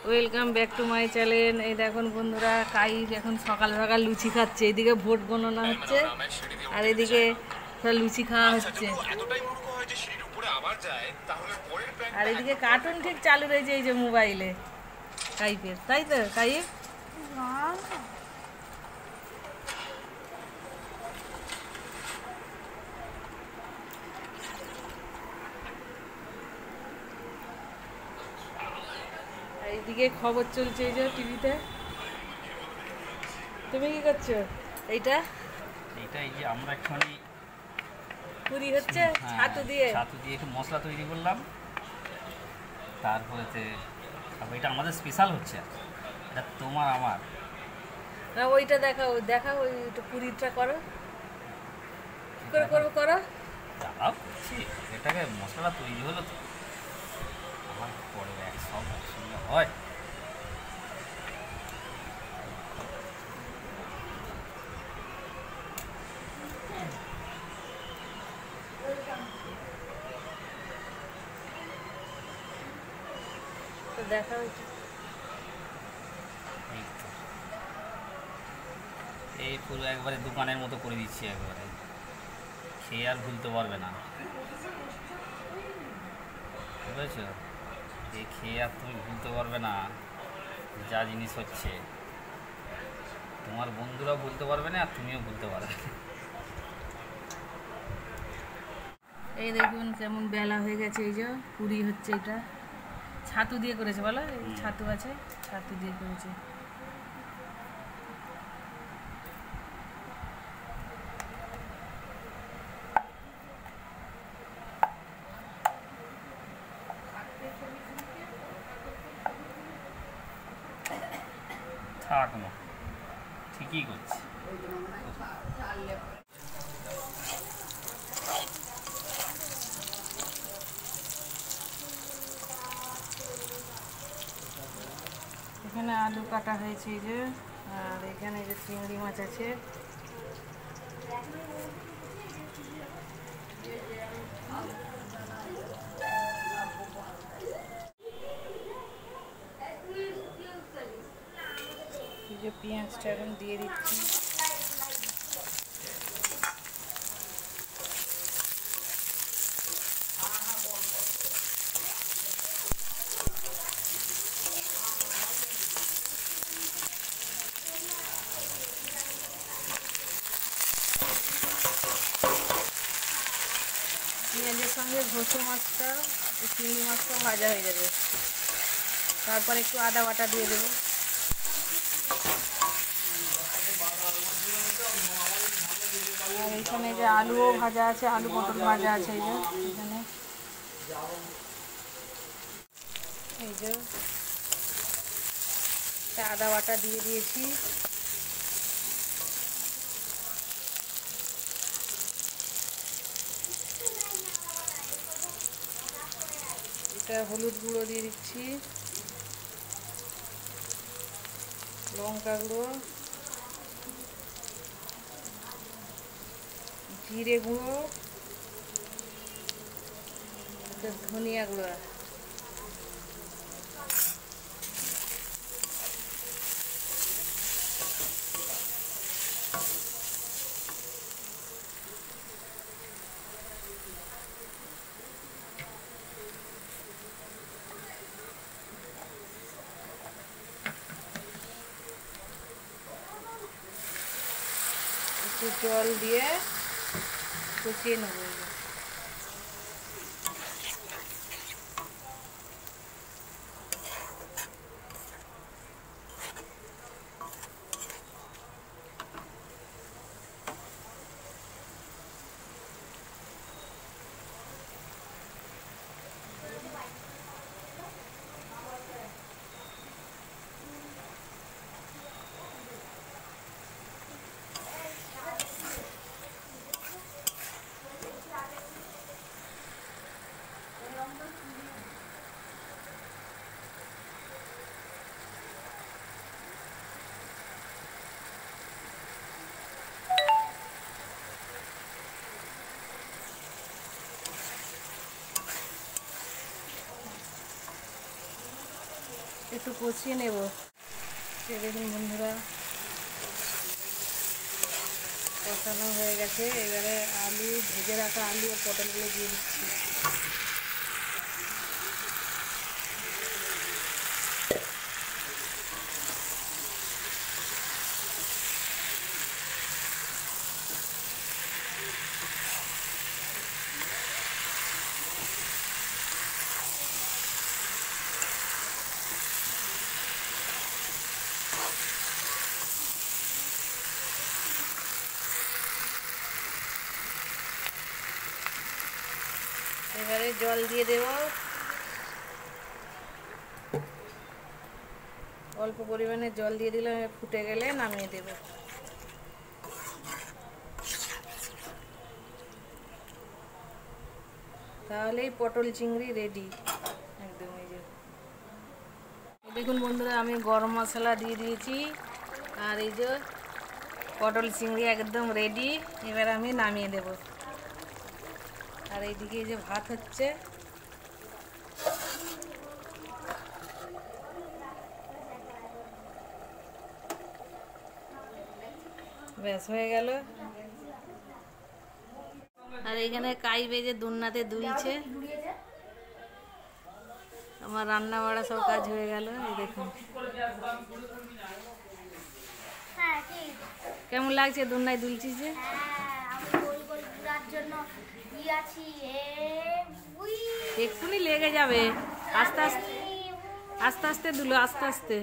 Welcome back to my channel. এই দেখুন বন্ধুরা, কাইর এখন সকাল সকাল লুচি খাচ্ছে। এদিকে ভোট গণনা হচ্ছে আর এদিকে লুচি খাওয়া হচ্ছে। আর এদিকে কার্টুন ঠিক চালু রয়েছে এই যে মোবাইলে কাইফের, তাই তো কাইফ? এইদিকে খবর চলছে এই যে টিভিতে। তুমি কি করছো? এইটা এই যে আমরা একটুখানি পুরি হচ্ছে ছাতু দিয়ে একটু মশলা তৈরি করলাম, তারপরেতে এটা আমাদের স্পেশাল হচ্ছে। এটা তোমার আমার না, ওইটা দেখাও দেখাও, ওইটা পুরিটা করো। কি করে করবো করো? দাঁড়াও করছি, এটাকে মশলাটা তৈরি হলো তো আমার পরে সব একসঙ্গে হয়। তো দেখাও। এই পুরো একবারে দোকানের মতো করে দিচ্ছি, একবারে খেয়ে আর ভুলতে পারবে না, বুঝেছো? এই খেয়ে আর তুমি ভুলতে পারবে না যা জিনিস হচ্ছে। তোমার বন্ধুরাও ভুলতে পারবে না আর তুমিও ভুলতে পারবে না। এই দেখুন কেমন বেলা হয়ে গেছে। এই যে পুরি হচ্ছে, এটা ছাতু দিয়ে করেছে বলো, ছাতু আছে, ছাতু দিয়ে করেছে। থাক না, ঠিকই করছি। এখানে আলু কাটা হয়েছে এই যে, আর এখানে যে চিংড়ি মাছ আছে। এই যে পেঁয়াজটা এখন দিয়ে দিচ্ছি। পেঁয়াজের সঙ্গে ঘষো মাছটা, চিংড়ি মাছটা ভাজা হয়ে যাবে। তারপর একটু আদা বাটা দিয়ে দেবো। আর এখানে যে আলুও ভাজা আছে, আলু পটল ভাজা আছে এই যে এখানে। এই যে আদা বাটা দিয়ে দিয়েছি। এটা হলুদ গুঁড়ো দিয়ে দিচ্ছি, লঙ্কা গুঁড়ো, জিরে গুঁড়ো, ধনিয়া গুঁড়ো। একটু জল দিয়ে কষিয়ে নেবো। একটু কষিয়ে নেব। দেখুন বন্ধুরা, কষানো হয়ে গেছে। এবারে আলু, ভেজে রাখা আলু আর পটলগুলো দিয়ে দিচ্ছি। এবারে জল দিয়ে দেব, অল্প পরিমাণে জল দিয়ে দিলাম। ফুটে গেলে নামিয়ে দেব। তাহলেই পটল চিংড়ি রেডি একদম। এই যে দেখুন বন্ধুরা, আমি গরম মশলা দিয়ে দিয়েছি, আর এই যে পটল চিংড়ি একদম রেডি। এবার আমি নামিয়ে দেব। আর এইদিকে এই যে ভাত হচ্ছে। ব্যাস হয়ে গেল। আর এখানে কাই বেজে দুলনাতে দুলছে। আমার রান্না বাড়া সব কাজ হয়ে গেল। এই দেখুন কেমন লাগছে দুলনায় দুলছি যে। এক্ষুনি লেগে যাবে। আস্তে আস্তে আস্তে আস্তে দুলো, আস্তে আস্তে।